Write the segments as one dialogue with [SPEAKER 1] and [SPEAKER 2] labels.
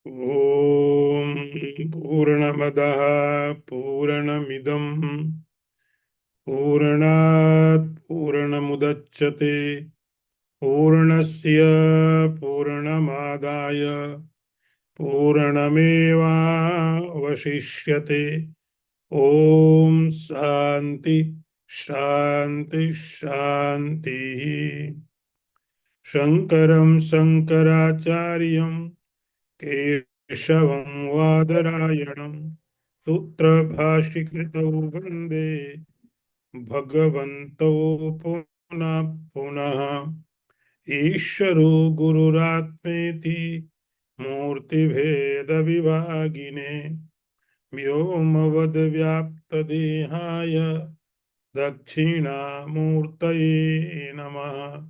[SPEAKER 1] Om Purnamadaha Purnamidam Purnat Purnamudachyate Purnasya Purnamadaya Purnameva Vashishyate. Om Shanti Shanti Shanti. Shankaram Shankaracharyam Keshavam Vadarayanam Sutrabhashikritau Vande Bhagavanto Puna Punaha Ishvaro Gururatmeti Murti Bheda Vivagine Vyomavad Vyapta Dehaya Dakshina Murtaye Namaha.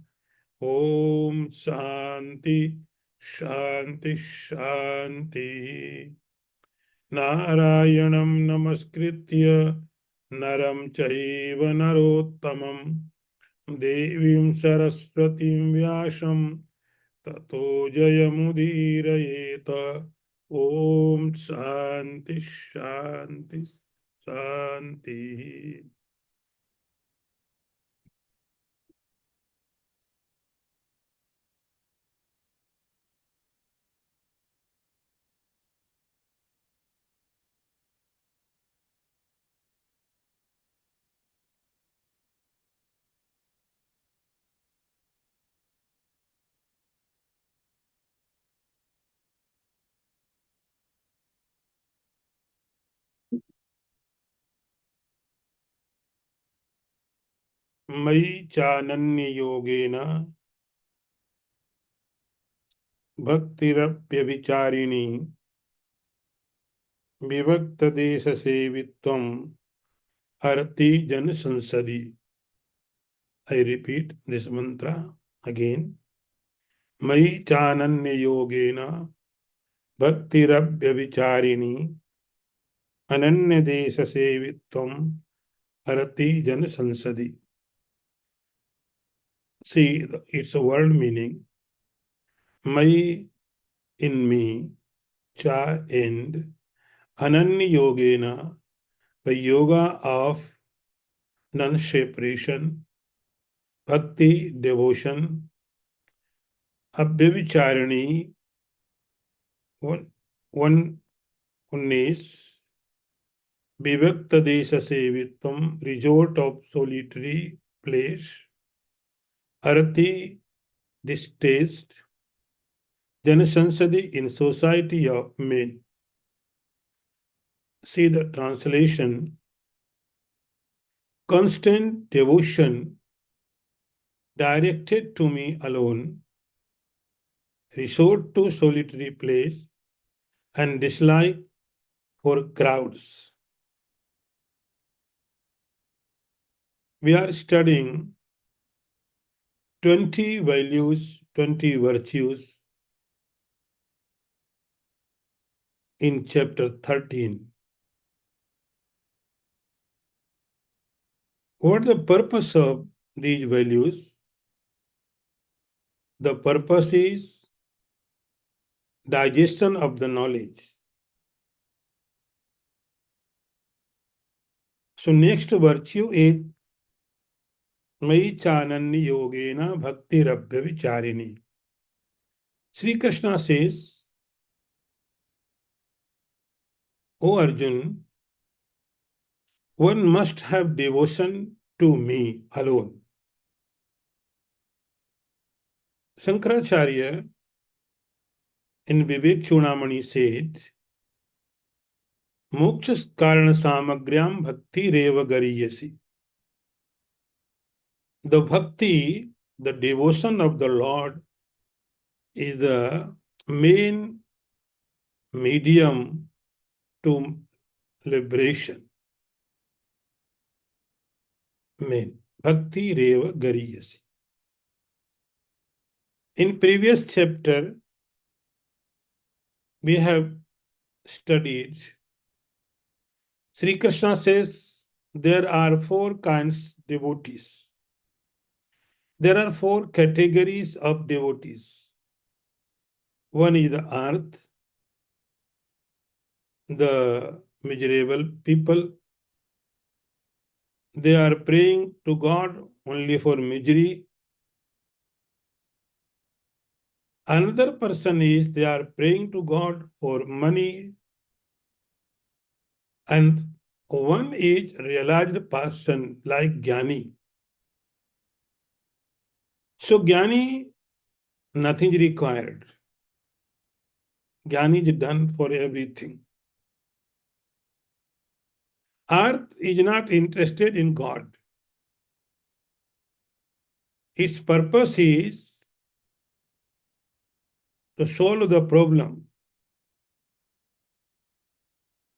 [SPEAKER 1] Om Shanti Shanti Shanti. Narayanam Namaskritya Naram Chaiva Narottamam Devim Saraswatim Vyasam Tato Jayamudirayeta. Om Shanti Shanti Shanti. मयि चानन्य योगेन भक्तिरप्यभिचारिणी विभक्त देश सेवित्वम हरति जन संसदि. I repeat this mantra again. मयि चानन्य योगेन भक्तिरप्यभिचारिणी अनन्य देश सेवित्वम हरति जन संसदि. See, it's a word meaning. Mai, in me, cha, and ananya yogena, the yoga of non-separation, bhakti, devotion, abhyavicharani, oneness, vivakta desha sevitvam, resort of solitary place, arati, distaste, janasansadi, in society of men. See the translation. Constant devotion directed to me alone, resort to solitary place, and dislike for crowds. We are studying 20 values, 20 virtues in chapter 13. What the purpose of these values? The purpose is digestion of the knowledge. So next virtue is Mai Chananya Yogena Bhakti Rabdha Vicharini. Sri Krishna says, O Arjun, one must have devotion to me alone. Shankaracharya in Vivek Chudamani said, Moksha Karana Samagriyam Bhakti Reva Gariyasi. The bhakti, the devotion of the Lord, is the main medium to liberation. Main. Bhakti Reva Gariyasi. In previous chapter, we have studied, Sri Krishna says there are 4 kinds of devotees. There are 4 categories of devotees. One is the earth, the miserable people. They are praying to God only for misery. Another person is they are praying to God for money. And one is realized person like Jnani. So Jnani, nothing is required. Jnani is done for everything. Earth is not interested in God. Its purpose is to solve the problem.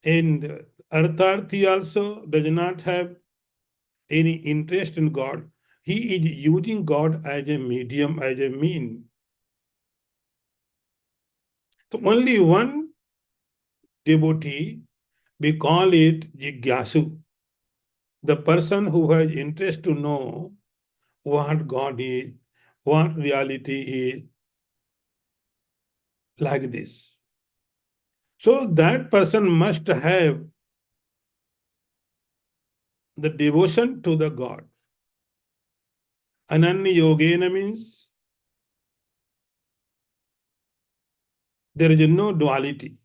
[SPEAKER 1] And Artharthi also does not have any interest in God. He is using God as a medium, as a mean. So only one devotee, we call it Jigyasu, the person who has interest to know what God is, what reality is, like this. So that person must have the devotion to the God. Ananya Yogena means there is no duality,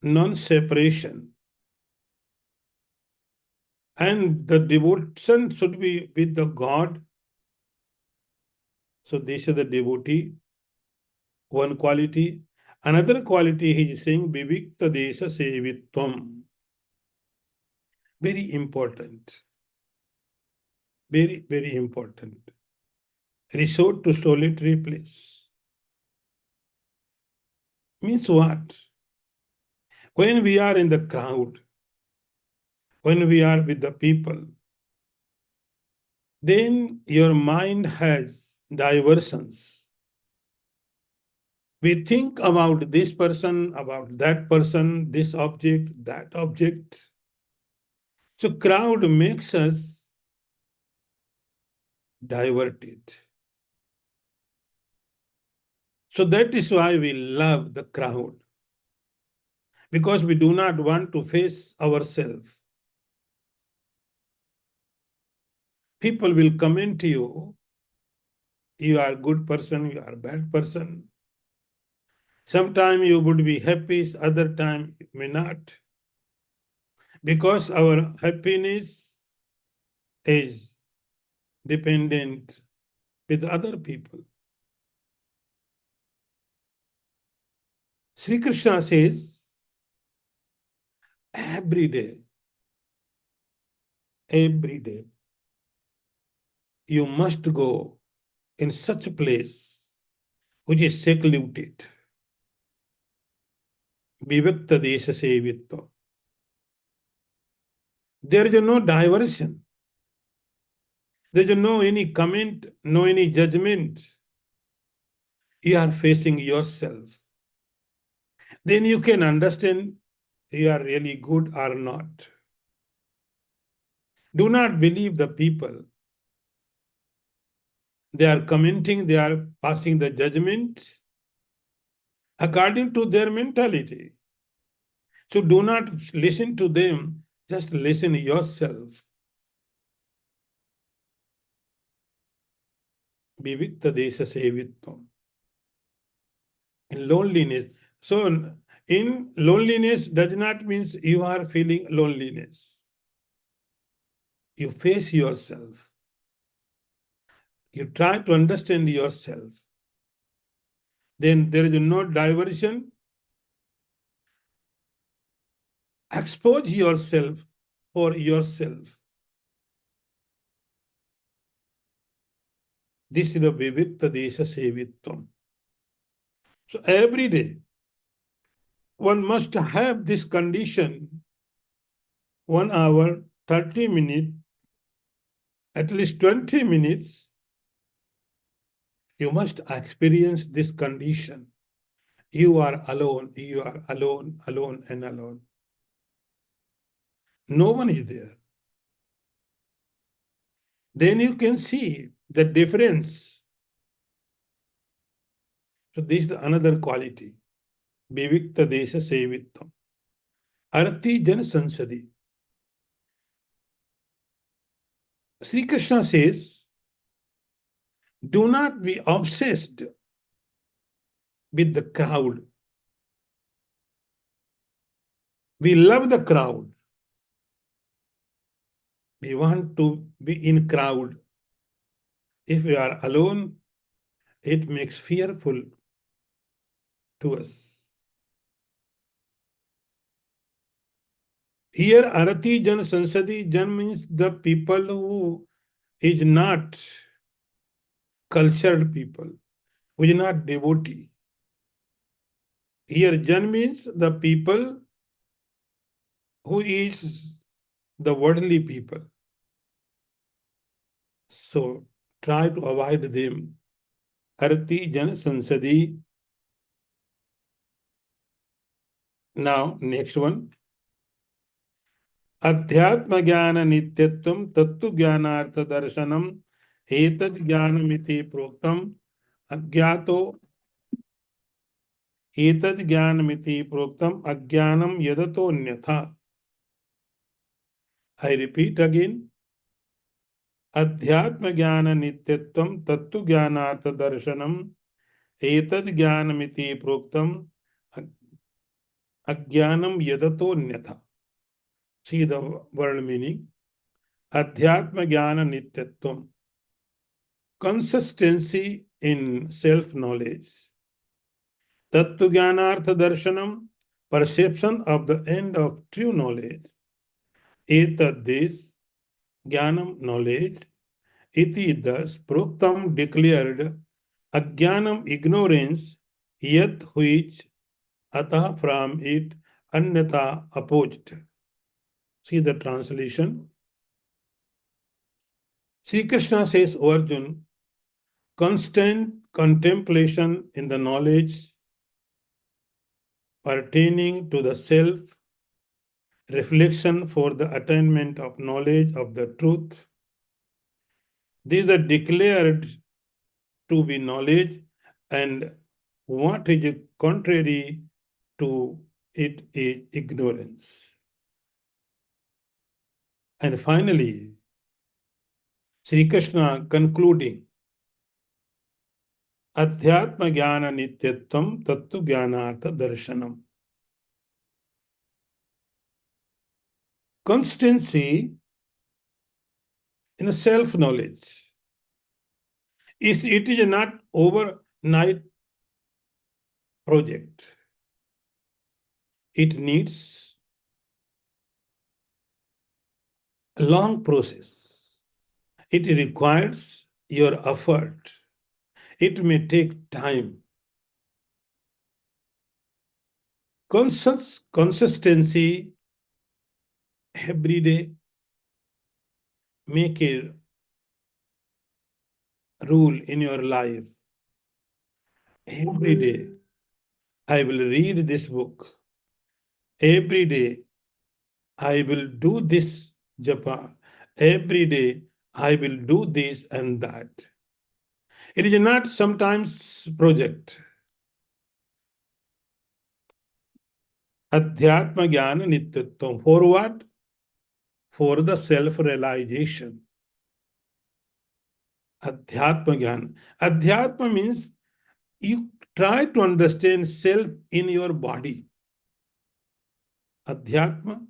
[SPEAKER 1] non-separation. And the devotion should be with the God. So this is the devotee, one quality. Another quality he is saying, Vivikta Desha Sevitvam. Very important. Very, very important. Resort to solitary place. Means what? When we are in the crowd, when we are with the people, then your mind has diversions. We think about this person, about that person, this object, that object. So crowd makes us diverted. So that is why we love the crowd. Because we do not want to face ourselves. People will comment to you, you are a good person, you are a bad person. Sometimes you would be happy, other time you may not. Because our happiness is dependent with other people. Sri Krishna says, every day, you must go in such a place which is secluded. Vivekta Desha Sevitva. There is no diversion. There is no any comment, no any judgment. You are facing yourself. Then you can understand you are really good or not. Do not believe the people. They are commenting, they are passing the judgment according to their mentality. So do not listen to them, just listen yourself. Vivikta Desha Sevitvam. In loneliness. So in loneliness does not mean you are feeling loneliness. You face yourself. You try to understand yourself. Then there is no diversion. Expose yourself for yourself. This is the Vivikta Desha Sevitvam. So every day, one must have this condition, 1 hour, 30 minutes, at least 20 minutes, you must experience this condition. You are alone, alone and alone. No one is there. Then you can see the difference. So this is another quality. Vivikta Desha Sevittam. Arati Jan Sansadi. Sri Krishna says, do not be obsessed with the crowd. We love the crowd. We want to be in crowd. If we are alone, it makes fearful to us. Here, Arati Jan Sansadi, Jan means the people who is not cultured people, who is not devotee. Here, Jan means the people who is the worldly people. So try to avoid them. Arati Jan Sansadi. Now, next one. अध्यात्म ज्ञान नित्यत्वम तत्व ज्ञानार्थ दर्शनम एतद् ज्ञानमिति प्रोक्तम अज्ञातो एतद् ज्ञानमिति प्रोक्तम अज्ञानम यदतोऽन्यथा. I repeat again. अध्यात्म ज्ञान नित्यत्वम तत्व ज्ञानार्थ दर्शनम एतद् ज्ञानमिति प्रोक्तम अज्ञानम यदतोऽन्यथा. See the word meaning. Adhyatma Jnana Nityatvam. Consistency in self-knowledge. Tattva Jnanartha Darshanam. Perception of the end of true knowledge. Etad this. Jnanam knowledge. Iti thus. Proktam declared. Ajnanam ignorance. Yat which. Atah from it. Anyatha opposed. See the translation. Sri Krishna says, O Arjun, constant contemplation in the knowledge pertaining to the self, reflection for the attainment of knowledge of the truth, these are declared to be knowledge, and what is contrary to it is ignorance. And finally, Sri Krishna concluding, Adhyatma Jnana Nityatvam Tattva Jnanartha Darshanam. Constancy in self-knowledge. It is not overnight project. It needs a long process. It requires your effort. It may take time. Consistency every day. Make a rule in your life. Every day, I will read this book. Every day, I will do this japa. Every day, I will do this and that. It is not sometimes project. Adhyatma Jnana Nityatvam. For what? For the self-realization. Adhyatma Jnana. Adhyatma means you try to understand self in your body. Adhyatma.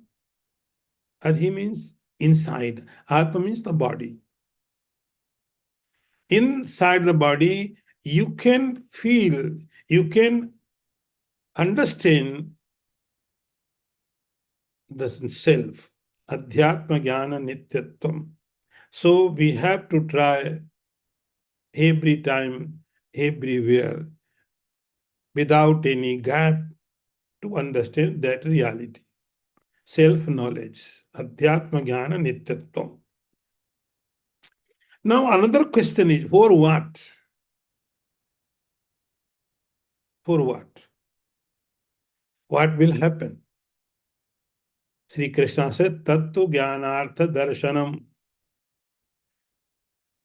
[SPEAKER 1] Adhi means inside. Atma means the body. Inside the body, you can feel, you can understand the self. Adhyatma Jnana Nityatvam. So we have to try every time, everywhere, without any gap, to understand that reality. Self-knowledge. Adhyatma Jnana Nityatvam. Now another question is, for what? For what? What will happen? Sri Krishna said, Tattva Jnanartha Darshanam.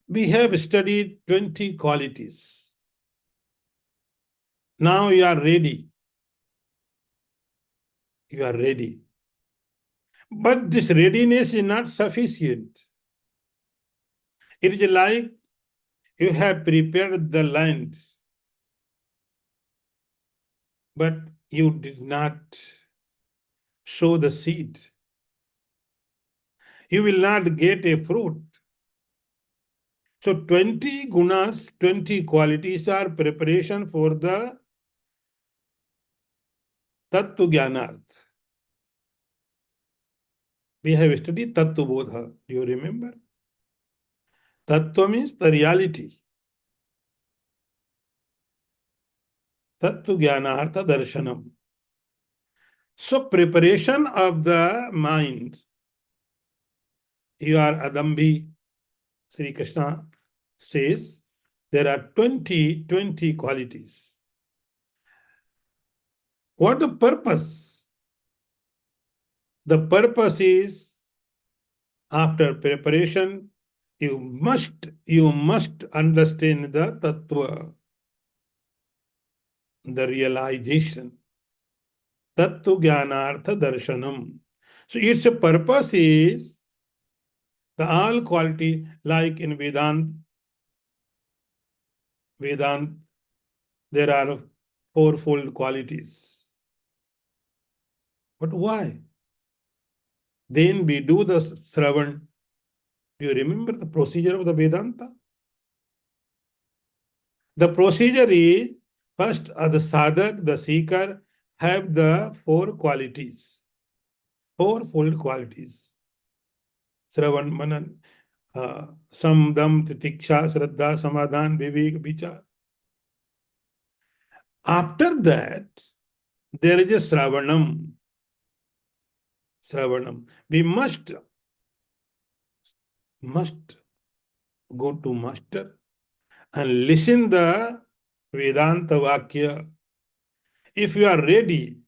[SPEAKER 1] We have studied 20 qualities. Now you are ready You are ready. But this readiness is not sufficient. It is like you have prepared the land, but you did not sow the seed. You will not get a fruit. So 20 gunas, 20 qualities are preparation for the Tattva Jnanarth. We have studied Tattva Bodha. Do you remember? Tattva means the reality. Tattva Jnanartha Darshanam. So preparation of the mind. You are Adambi. Sri Krishna says there are 20 qualities. What the purpose? The purpose is after preparation, you must understand the tattva, the realization. Tattva Jnanartha Darshanam. So its purpose is the all quality, like in Vedant, there are fourfold qualities. But why? Then we do the Shravan. Do you remember the procedure of the Vedanta? The procedure is first the sadhak, the seeker, have the four qualities, fourfold qualities. Shravan, Manan, Samdam, Titiksha, Shraddha, Samadhan, Vivek, Vichar. After that, there is a Shravanam. Shravanam. We must go to master and listen the Vedanta Vakya. If you are ready,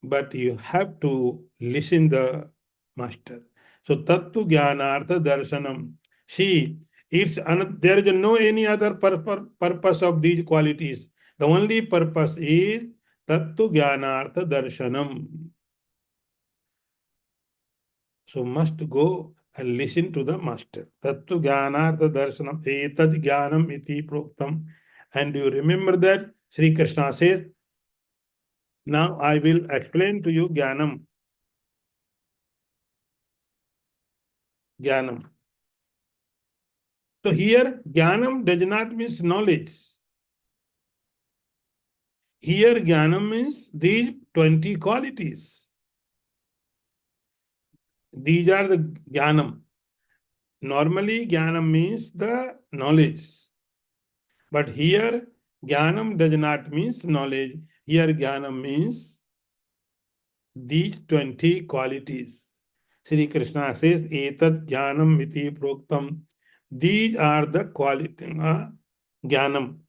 [SPEAKER 1] but you have to listen the master. So Tattva Jnanartha Darshanam. See, there is no any other purpose of these qualities. The only purpose is Tattva Jnanartha Darshanam. So must go and listen to the master. Tattva Jnanartha Darshanam etad jnanam iti proktam. And you remember that Sri Krishna says, now I will explain to you jnanam. Jnanam. So here jnanam does not mean knowledge. Here jnanam means these 20 qualities. These are the jnanam. Normally jnanam means the knowledge. But here jnanam does not mean knowledge. Here jnanam means these 20 qualities. Sri Krishna says, etad jnanam iti proktam. These are the qualities. Jnanam.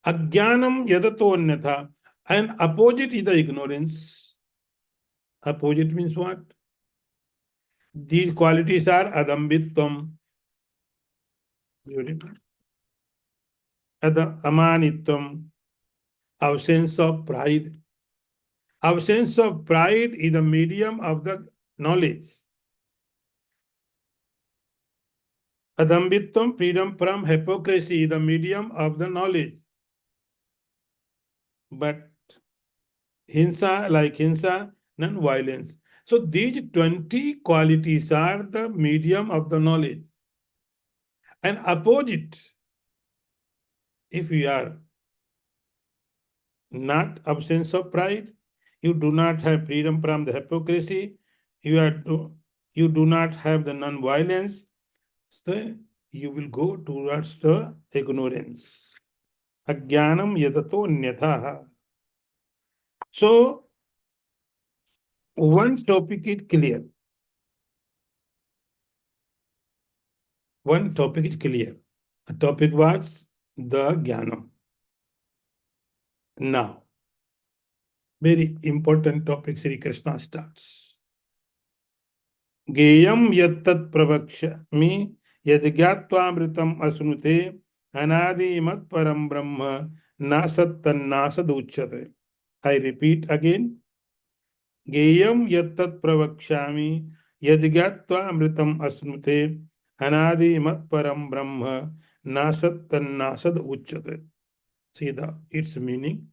[SPEAKER 1] Ajnanam yadato anyatha. And opposite is the ignorance. Opposite means what? These qualities are adambitvam, amanitvam, absence of pride. Absence of pride is the medium of the knowledge. Adambitvam, freedom from hypocrisy, is the medium of the knowledge. But hinsa, non-violence. So these 20 qualities are the medium of the knowledge. And opposite, if you are not absence of pride, you do not have freedom from the hypocrisy, you do not have the non-violence, so you will go towards the ignorance. Ajnanam yadato nyatha. So, one topic is clear. One topic is clear. The topic was the Jnanam. Now, very important topic Sri Krishna starts. Geyam yattat pravakshami yadgyattvamritam asnute anadi mat param brahma nasattan nasaduchyate. I repeat again. Geyam yattat pravakshami yadgyatva amritam asmute anadi mat param brahma nasat tannasad uchyate. See its meaning.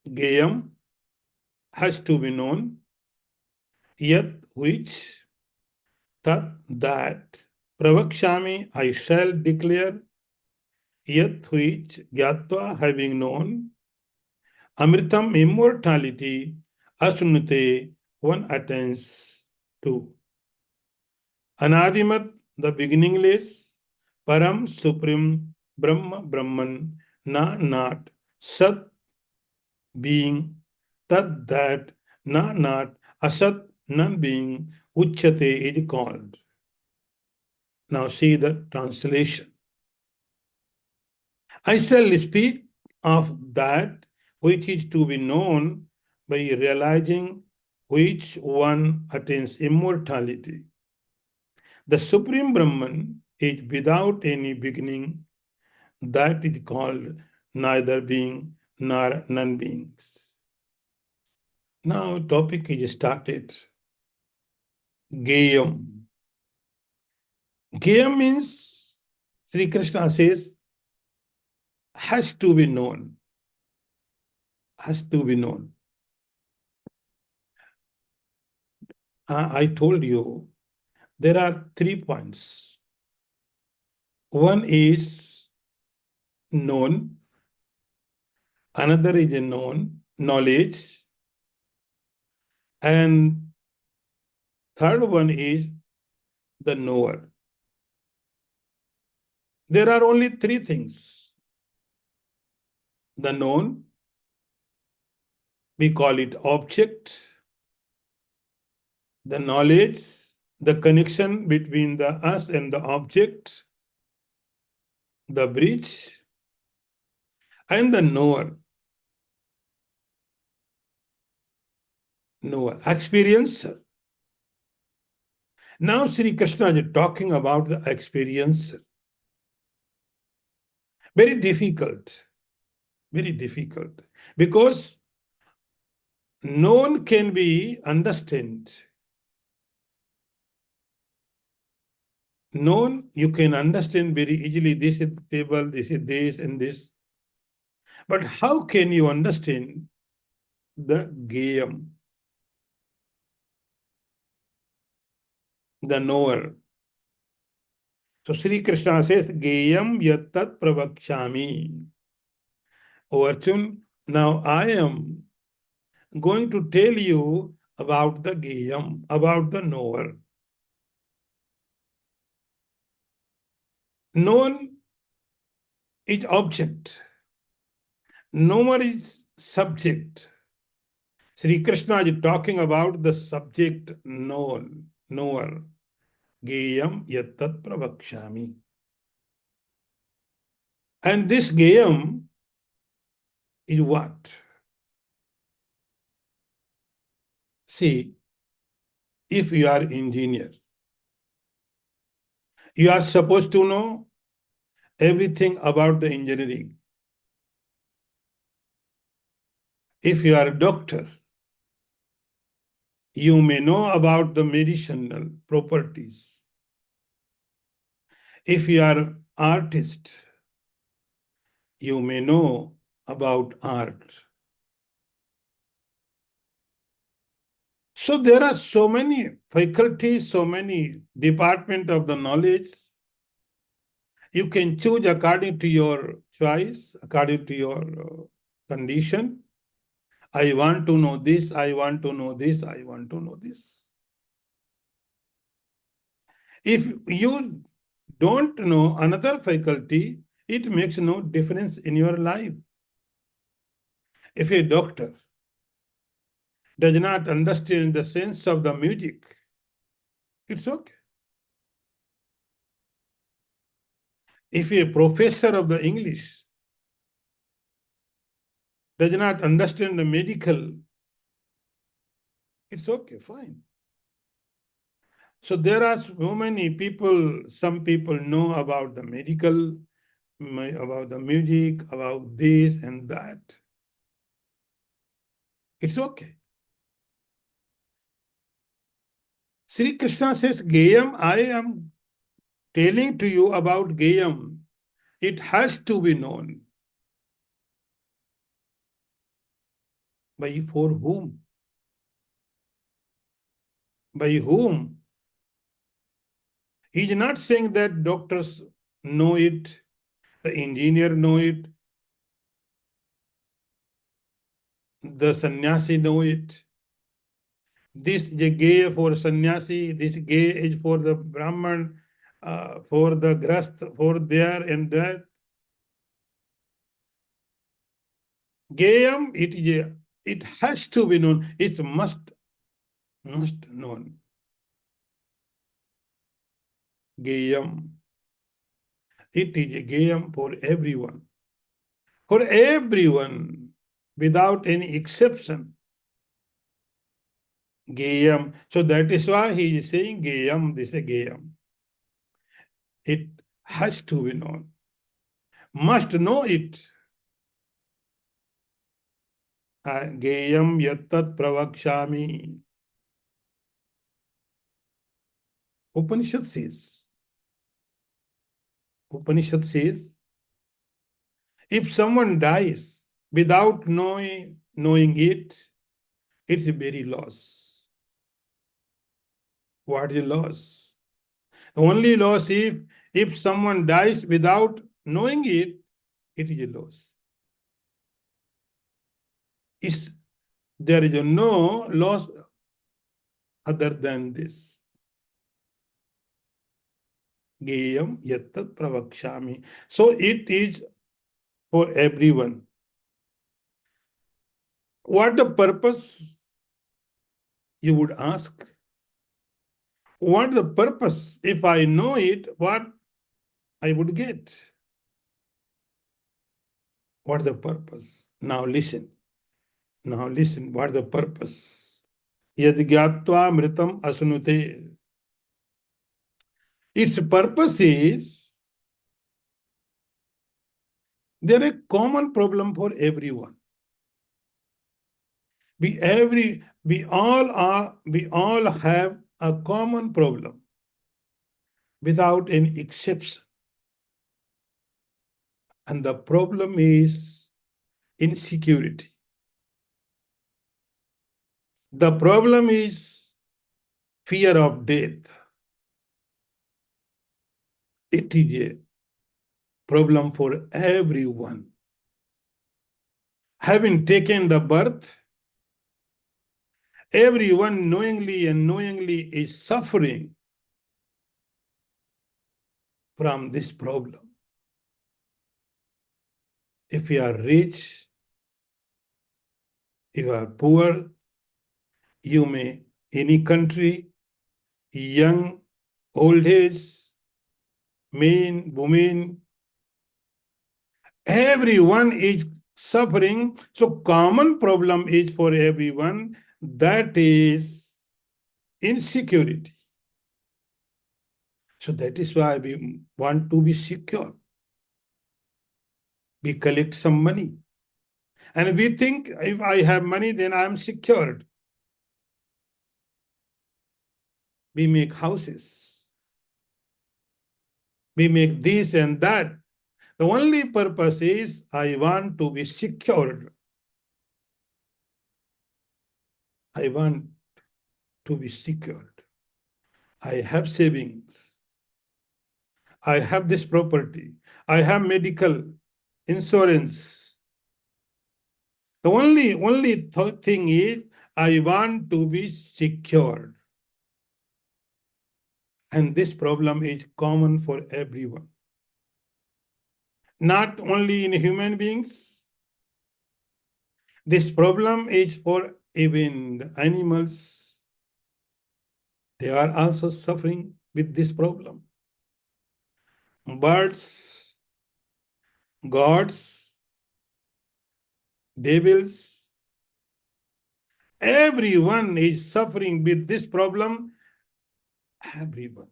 [SPEAKER 1] Geyam has to be known. Yat which, tat that, pravakshami I shall declare, yat which, gyatva having known, amritam immortality, asunute one attains to. Anadimat the beginningless, param supreme, brahma brahman, na not, sat being, tad that, na not, asat none being, uchyate is called. Now see the translation. I shall speak of that which is to be known by realizing which one attains immortality. The Supreme Brahman is without any beginning. That is called neither being nor non-beings. Now topic is started. Geyam. Geyam means, Sri Krishna says, has to be known. Has to be known. I told you there are 3 points. One is known, another is a known, knowledge, and third one is the knower. There are only 3 things. The known, we call it object. The knowledge, the connection between the us and the object, the bridge, and the knower. Knower, experiencer. Now Sri Krishna is talking about the experiencer. Very difficult. Very difficult. Because known can be understood. Known, you can understand very easily, this is the table, this is this and this. But how can you understand the geyam, the knower? So Sri Krishna says, geyam yattat pravakshami. O Arjun, now I am going to tell you about the geyam, about the knower. Known is object. Knower is subject. Sri Krishna is talking about the subject known, knower. Geyam yattat pravakshami. And this geyam is what? See, if you are engineer, you are supposed to know everything about the engineering. If you are a doctor, you may know about the medicinal properties. If you are an artist, you may know about art. So there are so many faculties, so many departments of the knowledge. You can choose according to your choice, according to your condition. I want to know this, I want to know this, I want to know this. If you don't know another faculty, it makes no difference in your life. If a doctor does not understand the sense of the music, it's okay. If a professor of the English does not understand the medical, it's okay, fine. So there are so many people, some people know about the medical, about the music, about this and that. It's okay. Sri Krishna says, Gayam, I am telling to you about Gayam. It has to be known. By for whom? By whom? He is not saying that doctors know it, the engineer know it, the sannyasi know it. This is gay for sannyasi, this gay is for the Brahman, for the grast, for there and that. Gayam, it has to be known. It must known. Gayam. It is a gayam for everyone. For everyone, without any exception. Gayam. So that is why he is saying Gayam, this is Gayam. It has to be known. Must know it. Gayam yattat pravakshami. Upanishad says, if someone dies without knowing it, it's a very loss. What is loss? The only loss if someone dies without knowing it, it is a loss. There is no loss other than this. Gayam yattat pravakshami. So it is for everyone. What the purpose, you would ask? What the purpose? If I know it, what I would get? What the purpose? Now listen. What the purpose? Yad gyatva mritam asunute. Its purpose is, there is a common problem for everyone. We all have a common problem without any exception. And the problem is insecurity. The problem is fear of death. It is a problem for everyone. Having taken the birth, everyone knowingly and unknowingly is suffering from this problem. If you are rich, if you are poor, you may, any country, young, old age, men, women, everyone is suffering. So common problem is for everyone, that is insecurity. So that is why we want to be secure. We collect some money. And we think if I have money, then I am secured. We make houses. We make this and that. The only purpose is I want to be secured. I want to be secured. I have savings. I have this property. I have medical insurance. The only thing is I want to be secured. And this problem is common for everyone. Not only in human beings. This problem is for even the animals. They are also suffering with this problem. Birds, gods, devils, everyone is suffering with this problem. Everyone.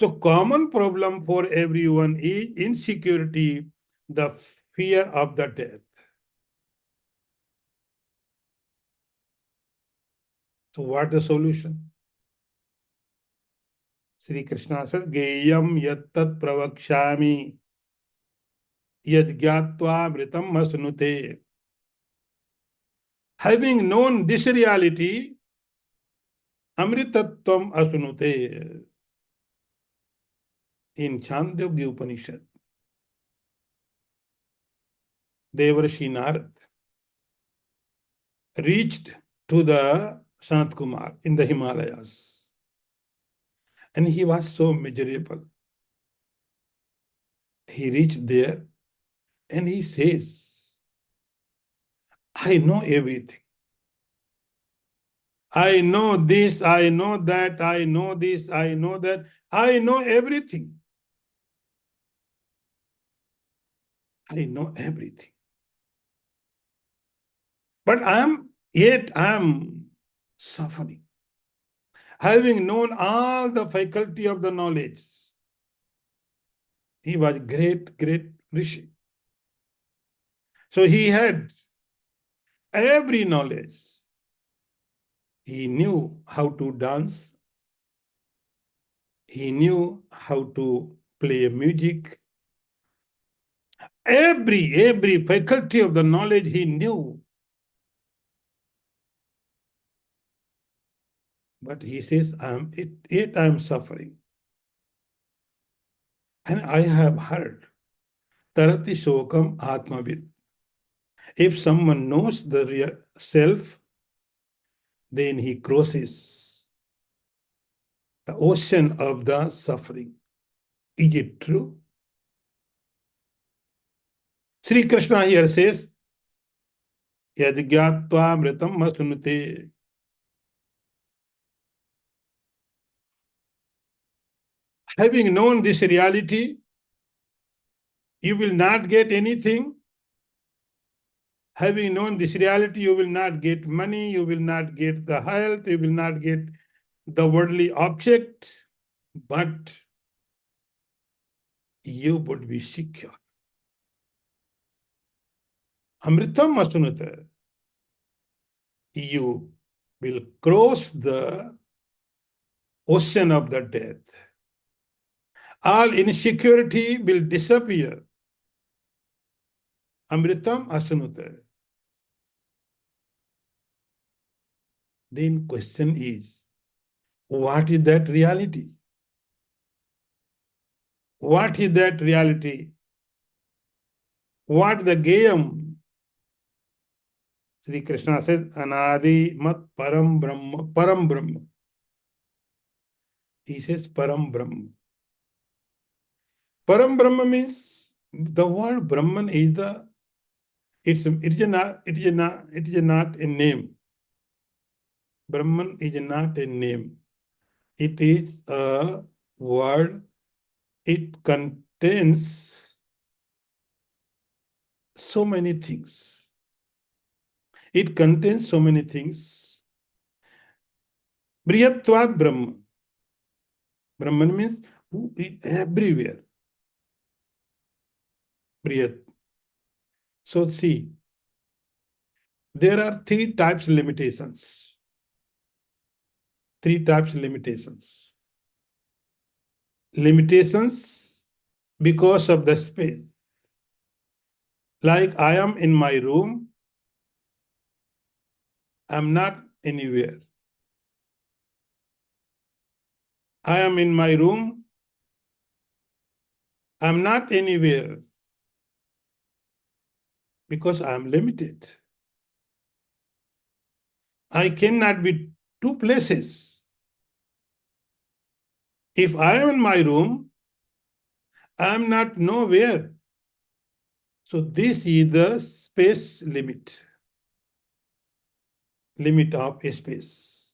[SPEAKER 1] So common problem for everyone is insecurity, the fear of the death. So what the solution? Sri Krishna says, Geyam yattat pravakshami yad gyatva mritam asnute. Having known this reality, amritatvam asnute. In Chandogya Upanishad, Devarshi Narad reached to the Sanat Kumar in the Himalayas. And he was so miserable. He reached there and he says, I know everything. I know this, I know that, I know this, I know that. I know everything. I know everything. But yet I am suffering. Having known all the faculty of the knowledge, he was great Rishi. So he had every knowledge. He knew how to dance. He knew how to play music. Every faculty of the knowledge he knew. But he says, yet I am suffering. And I have heard, Tarati Shokam Atmavid. If someone knows the real self, then he crosses the ocean of the suffering. Is it true? Sri Krishna here says, Yad gyatva mritam masunute. Having known this reality, you will not get anything. Having known this reality, you will not get money, you will not get the health, you will not get the worldly object, but you would be secure. Amritam asunata. You will cross the ocean of the death. All insecurity will disappear. Amritam asunata. Then question is, what is that reality? What is that reality? What the Gayam? Sri Krishna says, Anadi mat param brahma, param brahma. He says param brahma. Param brahma means the word Brahman is not a name. Brahman is not a name. It is a word. It contains so many things. It contains so many things. Brihatvat Brahma. Brahman means who is everywhere. Brihat. So see, there are three types of limitations. Three types of limitations. Limitations because of the space. Like I am in my room, I'm not anywhere. I am in my room, I'm not anywhere because I'm limited. I cannot be two places. If I am in my room, I'm not nowhere. So this is the space limit. Limit of space.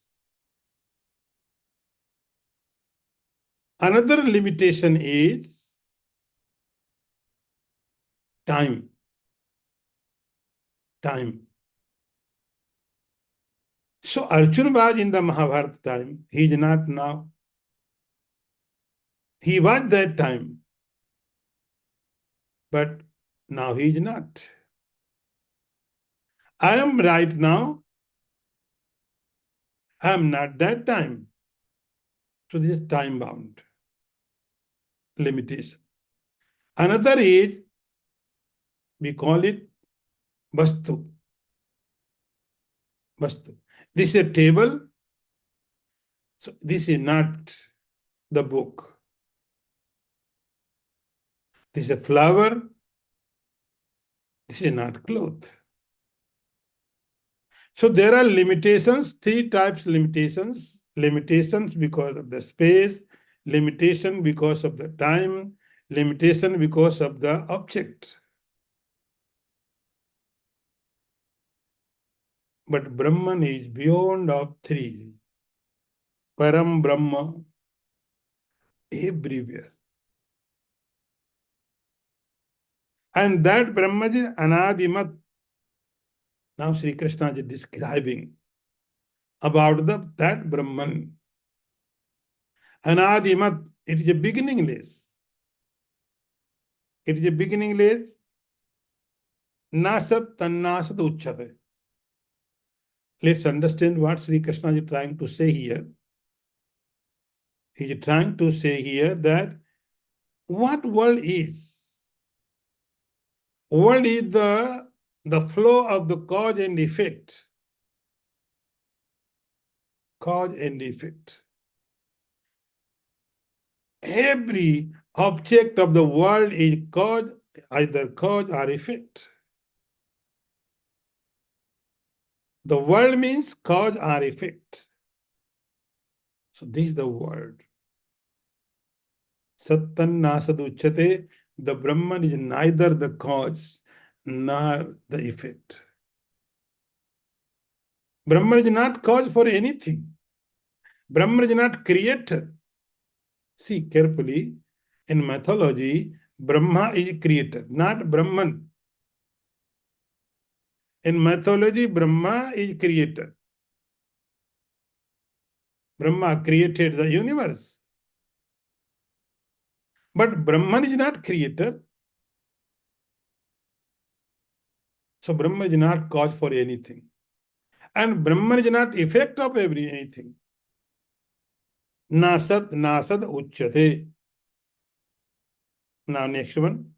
[SPEAKER 1] Another limitation is time. Time. So Arjuna was in the Mahabharata time. He is not now. He was that time, but now he is not. I am right now, I am not that time. So this is time bound limitation. Another is, we call it Vastu. Vastu. This is a table. So this is not the book. This is a flower. This is not cloth. So there are limitations, three types limitations. Limitations because of the space, limitation because of the time, limitation because of the object. But Brahman is beyond of three. Param Brahma, everywhere. And that Brahma is Anadimat. Now Sri Krishna is describing about that Brahman. Anadimat, it is a beginningless. It is a beginningless. Nasat tannasat uchyate. Let's understand what Sri Krishna is trying to say here. He is trying to say here that what world is? World is the flow of the cause and effect. Cause and effect. Every object of the world is cause, either cause or effect. The world means cause or effect. So this is the word. Sattan nasaduchate, the Brahman is neither the cause nor the effect. Brahman is not cause for anything. Brahman is not creator. See carefully, in mythology, Brahma is creator, not Brahman. In mythology, Brahma is creator. Brahma created the universe. But Brahman is not creator. So Brahma is not cause for anything. And Brahman is not effect of anything. Nasat nasad uchyate. Now next one.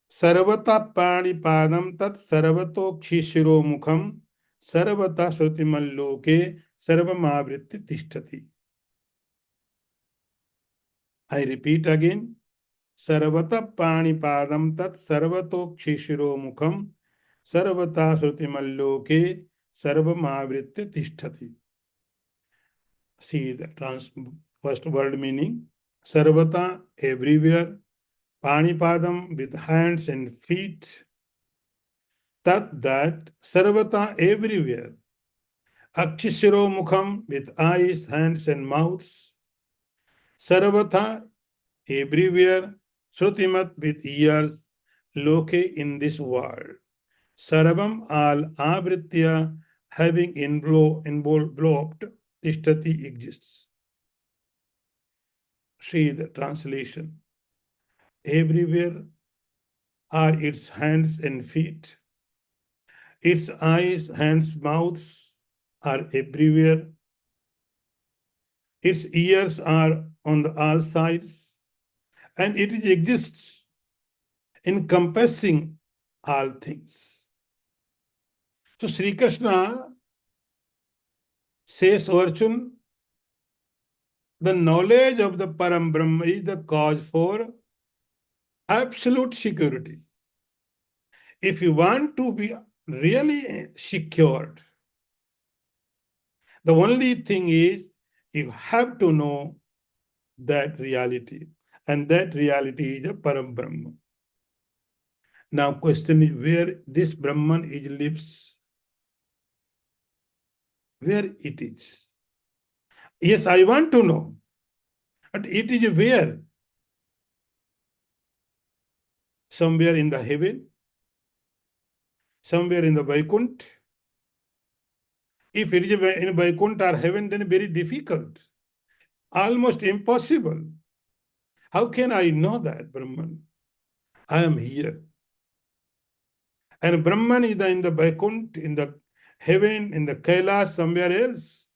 [SPEAKER 1] Sarvata panipadam tat sarvato kshishiro mukham sarvata srutimalloke sarvamavritti tishtati. I repeat again. Sarvata panipadam tat sarvato kshishiro mukham sarvata srutimalloke sarvamavritti tishtati. See the first word meaning. Sarvata, everywhere. Panipadam, with hands and feet. Tat, that. Sarvata, everywhere. Akshishiro mukham, with eyes, hands and mouths. Sarvata, everywhere. Shrutimat, with ears. Loke, in this world. Sarvam, all. Avritya, having enveloped. Tishtati, exists. See the translation. Everywhere are its hands and feet. Its eyes, hands, mouths are everywhere. Its ears are on all sides. And it exists, encompassing all things. So Sri Krishna says, Arjun, the knowledge of the Param Brahma is the cause for absolute security. If you want to be really secured, the only thing is you have to know that reality. And that reality is a Param Brahma. Now question is where this Brahman is lives. Where it is. Yes, I want to know. But it is where? Somewhere in the heaven. Somewhere in the Vaikunt. If it is in Vaikunt or heaven, then very difficult. almost impossible. How can I know that, Brahman? I am here. And Brahman is in the Vaikunt, in the heaven, in the Kailash, somewhere else.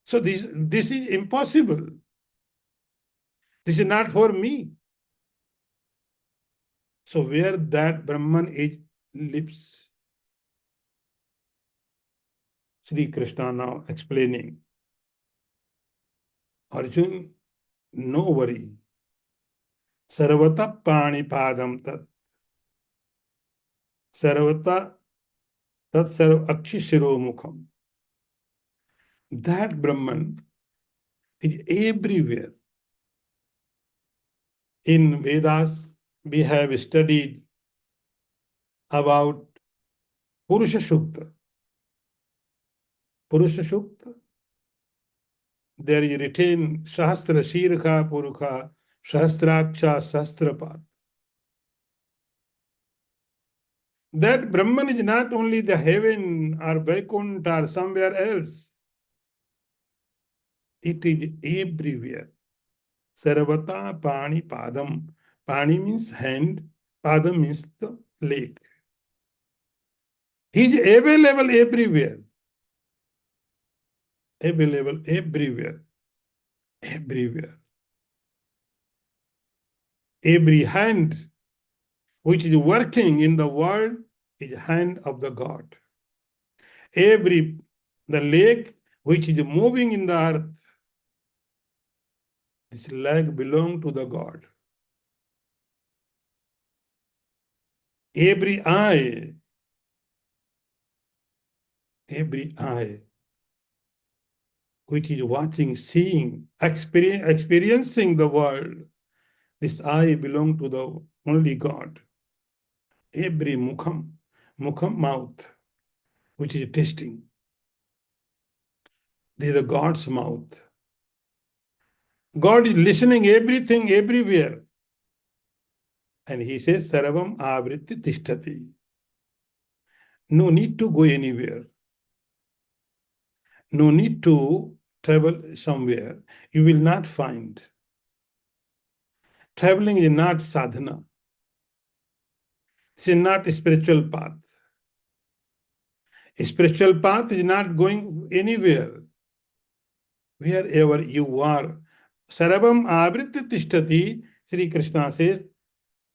[SPEAKER 1] So this is impossible. This is not for me. So where that Brahman is lives. Sri Krishna now explaining. Arjun, no worry. Sarvata Panipadam Tat. Sarvata Tat Sarv Akshishiro Mukham. That Brahman is everywhere. In Vedas, we have studied about Purusha Sukta. Purusha Sukta. There you retain Sahasra Shirkha Purukha, Sahasraksha Sahasrapad. That Brahman is not only the heaven or Vaikuntha or somewhere else. It is everywhere. Sarvata Pani Padam. Pani means hand, Padam means the leg. He is available everywhere. Available everywhere. Everywhere. Every hand which is working in the world is hand of the God. The leg which is moving in the earth, this leg belongs to the God. Every eye which is watching, seeing, experiencing the world, this eye belongs to the only God. Every mukham mouth, which is tasting. This is the God's mouth. God is listening everything, everywhere. And he says, Sarvam Avritti Tishtati. No need to go anywhere. No need to travel somewhere. You will not find. Traveling is not sadhana. It is not a spiritual path. A spiritual path is not going anywhere. Wherever you are. Sarvam Avritti Tishtati, Sri Krishna says,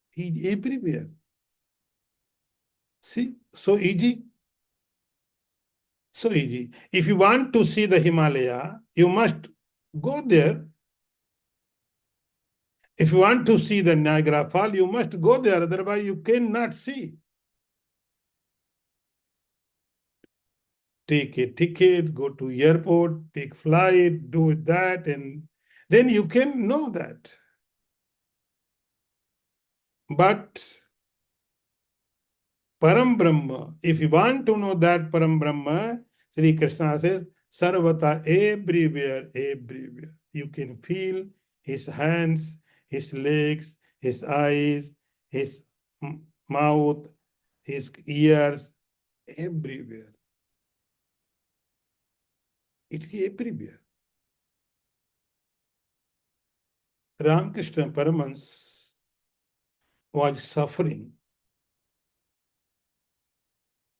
[SPEAKER 1] he is everywhere. See, so easy. So easy. If you want to see the Himalaya, you must go there. If you want to see the Niagara Fall, you must go there. Otherwise, you cannot see. Take a ticket, go to airport, take flight, do that, and then you can know that. But Param Brahma, if you want to know that Param Brahma, Sri Krishna says, Sarvata, everywhere, everywhere. You can feel his hands, his legs, his eyes, his mouth, his ears, everywhere. It is everywhere. Ramakrishna Paramans was suffering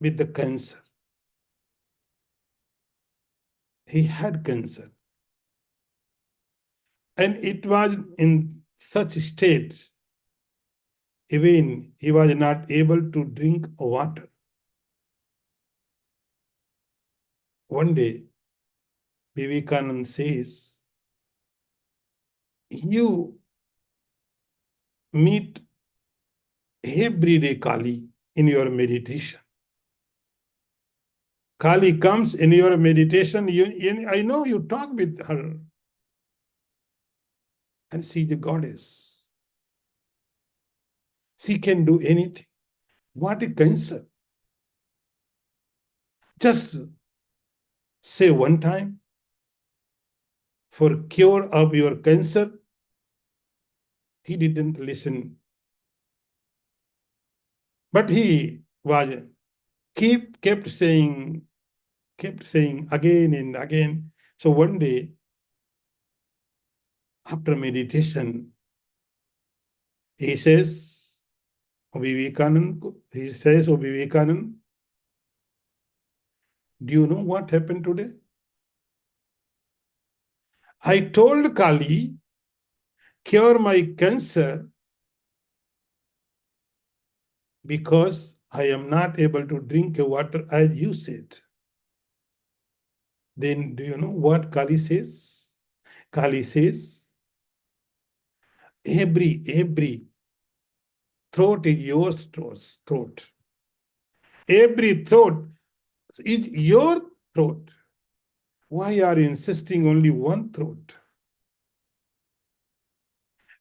[SPEAKER 1] with the cancer. He had cancer. And it was in such states, even he was not able to drink water. One day, Vivekananda says, you meet everyday Kali in your meditation. Kali comes in your meditation, I know you talk with her. And she is the goddess. She can do anything. What a cancer. Just say one time, for cure of your cancer. He didn't listen. But he was kept saying again and again. So one day After meditation, he says, Vivekanand, do you know what happened today? I told Kali, cure my cancer because I am not able to drink water as you said. Then do you know what Kali says? Kali says, every throat is your throat. Every throat is your throat. Why are you insisting only one throat?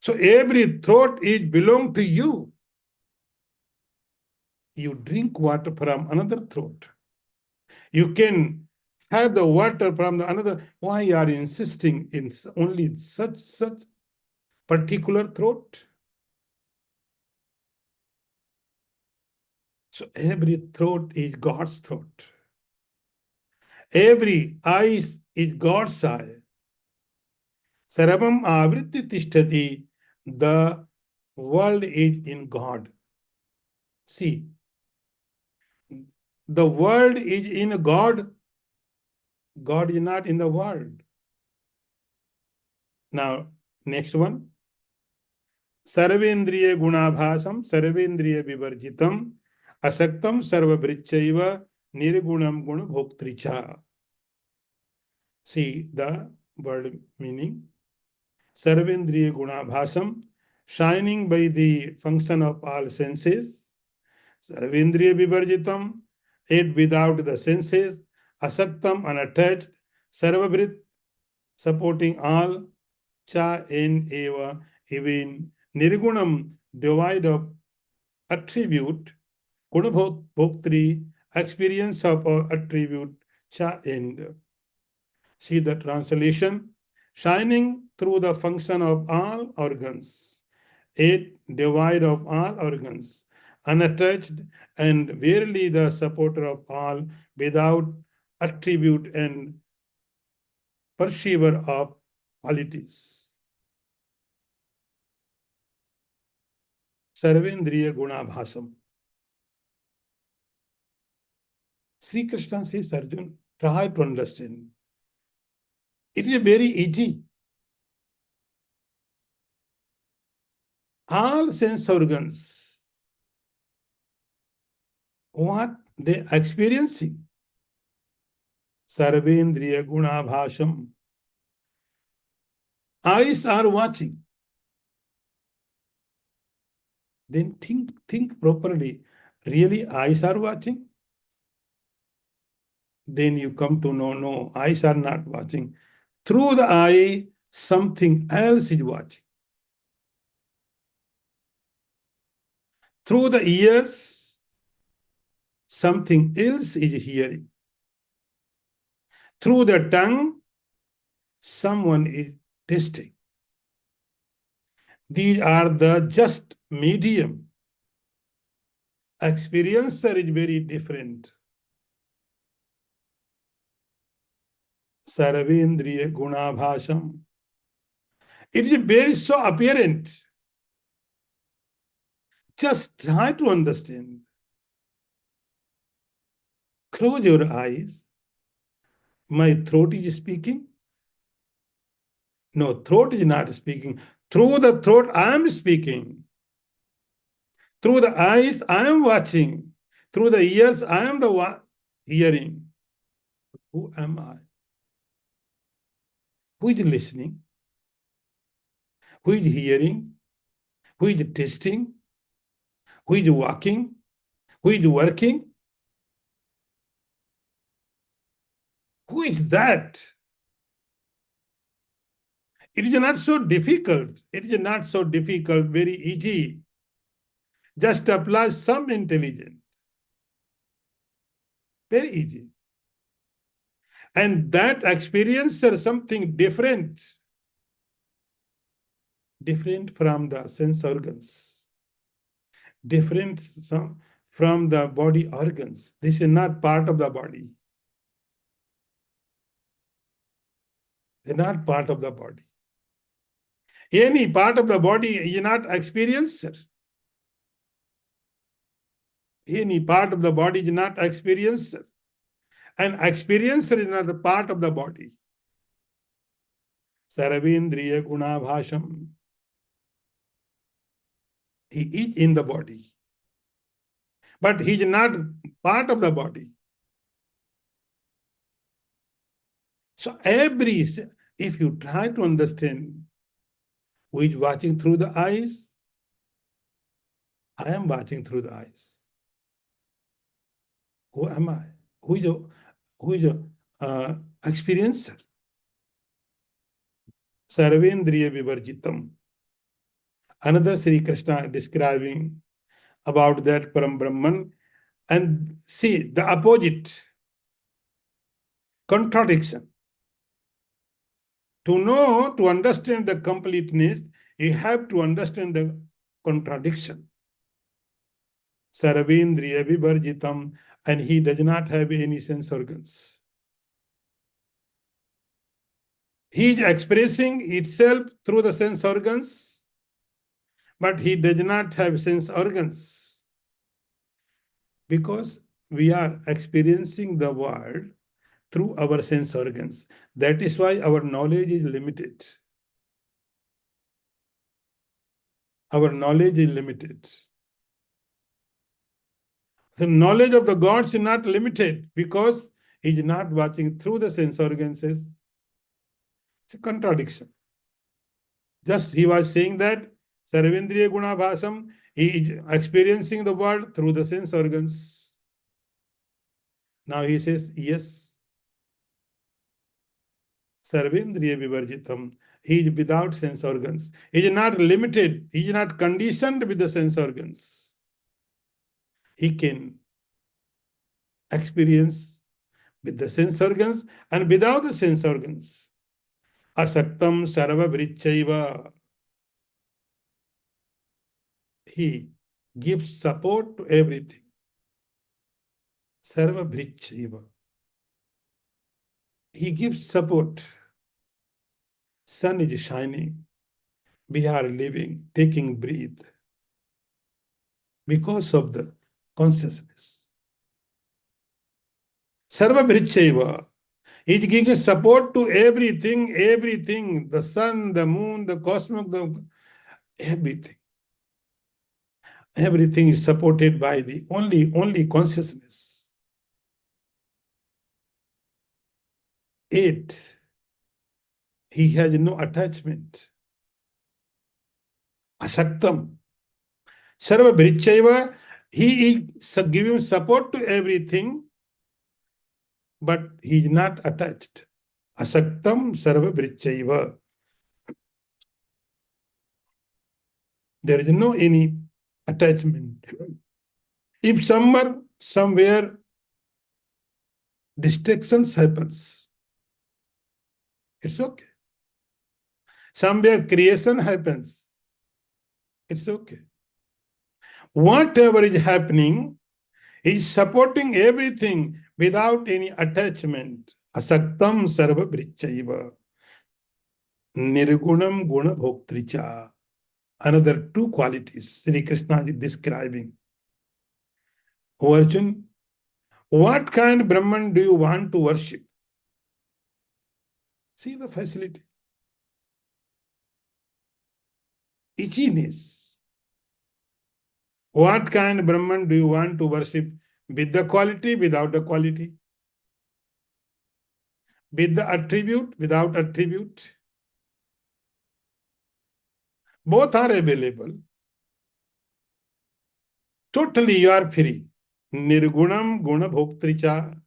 [SPEAKER 1] So every throat is belong to you. You drink water from another throat. You can have the water from the another. Why are you insisting in only such particular throat? So every throat is God's throat. Every eye is God's eye. Sarvam avritti tishtati. The world is in God. See, the world is in God. God is not in the world. Now, next one. Sarvendriya gunabhasam, sarvendriya vivarjitam, asaktam sarvabhrichaiva, nirgunam guna bhoktricha. See the word meaning. Sarvendriya gunabhasam, shining by the function of all senses. Sarvendriya vivarjitam, it without the senses. Asaktam, unattached. Sarvabhrit, supporting all. Cha in eva, even. Nirgunam, devoid of attribute. Gunabhoktri, experience of attribute. Cha end. See the translation. Shining through the function of all organs. It devoid of all organs. Unattached and verily the supporter of all, without attribute and perceiver of qualities. Sarvendriya gunabhasam. Sri Krishna says, Arjun, try to understand. It is very easy. All sense organs, what they experiencing? Sarvendriya gunabhasam. Eyes are watching. Then think properly. Really, eyes are watching? Then you come to know, no, eyes are not watching. Through the eye, something else is watching. Through the ears, something else is hearing. Through the tongue, someone is tasting. These are the just medium. Experiencer is very different. Sarvendriya gunabhasam. It is very so apparent. Just try to understand. Close your eyes. My throat is speaking. No, throat is not speaking. Through the throat, I am speaking. Through the eyes, I am watching. Through the ears, I am the hearing. Who am I? Who is listening? Who is hearing? Who is tasting? Who is walking? Who is working? Who is that? It is not so difficult. It is not so difficult, very easy. Just apply some intelligence. Very easy. And that experience is something different. Different from the sense organs. Different from the body organs. This is not part of the body. They're not part of the body. Any part of the body is not experiencer. Any part of the body is not experiencer. An experiencer is not the part of the body. Sarvendriya gunabhasham. He is in the body. But he is not part of the body. So if you try to understand who is watching through the eyes, I am watching through the eyes. Who am I? Who is your experiencer? Sarvendriya vivarjitam. Another Sri Krishna describing about that Param Brahman. And see, the opposite, contradiction. To know, to understand the completeness, you have to understand the contradiction. Sarvendriya vivarjitam, and he does not have any sense organs. He is expressing itself through the sense organs, but he does not have sense organs. Because we are experiencing the world through our sense organs. That is why our knowledge is limited. Our knowledge is limited. The knowledge of the gods is not limited because he is not watching through the sense organs. It's a contradiction. Just he was saying that Sarvendriya Gunabhasam, he is experiencing the world through the sense organs. Now he says, yes, Sarvendriya Vivarjitam, he is without sense organs. He is not limited, he is not conditioned with the sense organs. He can experience with the sense organs and without the sense organs. Asaktam sarva vrichchaiva. He gives support to everything. Sarva vrichchaiva. He gives support. Sun is shining. We are living, taking breath because of the consciousness. Sarva vrichchaiva. He is giving support to everything, everything. The sun, the moon, the cosmos, everything. Everything is supported by the only consciousness. 8. He has no attachment. Asaktam. Sarva vrichchaiva. He is giving support to everything, but he is not attached. Asaktam sarva vrichchaiva. There is no any attachment. If somewhere distractions happens, it's okay. Somewhere creation happens, it's okay. Whatever is happening is supporting everything without any attachment. Asaktam sarva vrichchaiva. Nirgunam guna bhoktricha. Another 2 qualities Sri Krishna is describing. O Arjun, what kind of Brahman do you want to worship? See the facility. Itchiness. What kind of Brahman do you want to worship? With the quality, without the quality? With the attribute, without attribute? Both are available. Totally you are free. Nirgunam guna bhoktricha.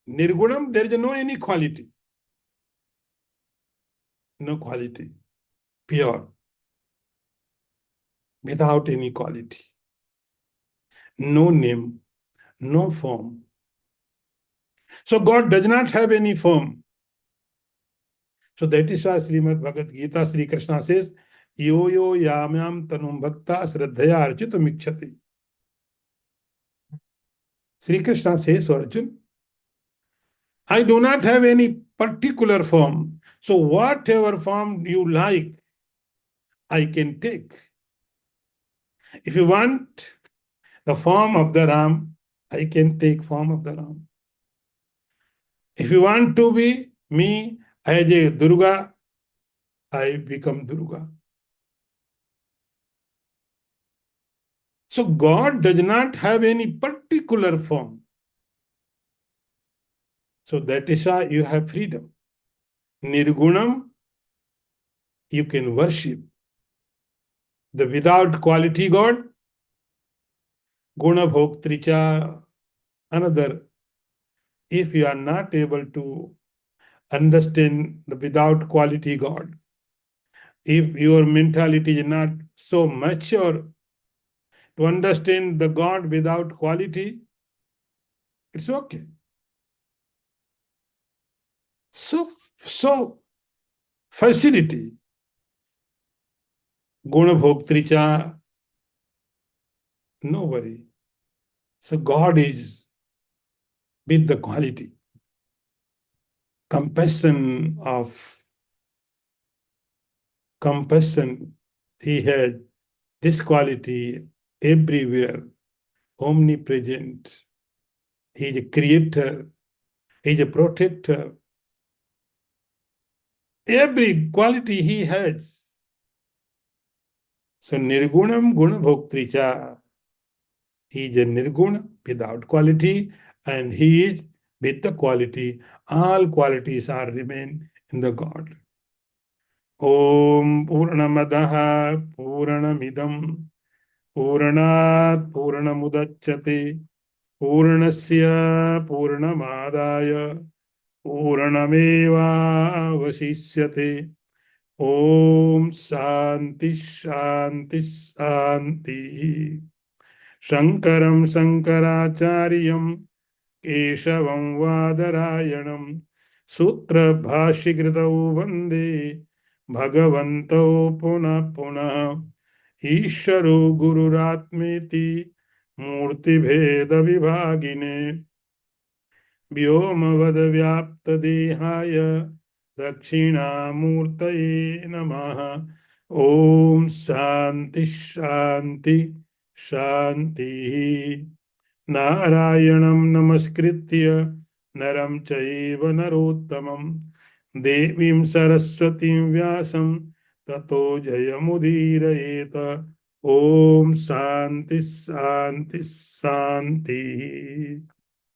[SPEAKER 1] Nirgunam, there is no any quality. No quality. Pure. Without any quality. No name. No form. So God does not have any form. So that is why Srimad Bhagavadgita, Sri Krishna says, Yo yo yamyam tanum bhakta sraddhaya architam ikshati. Sri Krishna says, Arjun, I do not have any particular form. So whatever form you like, I can take. If you want the form of the Ram, I can take form of the Ram. If you want to be me as a Durga, I become Durga. So God does not have any particular form. So that is why you have freedom. Nirgunam, you can worship. The without quality God, Guna Bhoktricha, another. If you are not able to understand the without quality God, if your mentality is not so mature to understand the God without quality, it's okay. So facility. Guna Bhoktricha, nobody. So God is with the quality. Compassion, he has this quality everywhere, omnipresent. He is a creator, he is a protector. Every quality he has. So Nirgunam Guna Bhoktricha. He is a Nirguna without quality, and he is with the quality. All qualities are remain in the God. Om Purnamadaha Purnamidam Purnat Purnamudachyate Purnasya Purnamadaya Purnameva Vasishyate. Om Shanti Shanti Shanti. Shankaram Shankaracharyam Keshavam Vadarayanam Sutra Bhashikritau Vande Bhagavantau Puna Puna Isharo Gururatmeti Murti Bheda Vibhagine व्योमवद व्याप्त देहाय दक्षिणामूर्तये नमः. ओम शांति शांति शांति. नारायणं नमस्कृत्य नरं चैव नरोत्तमं देवीं सरस्वतीं व्यासं ततो जयमुदीरयेत. ओम शांति शांति शांति.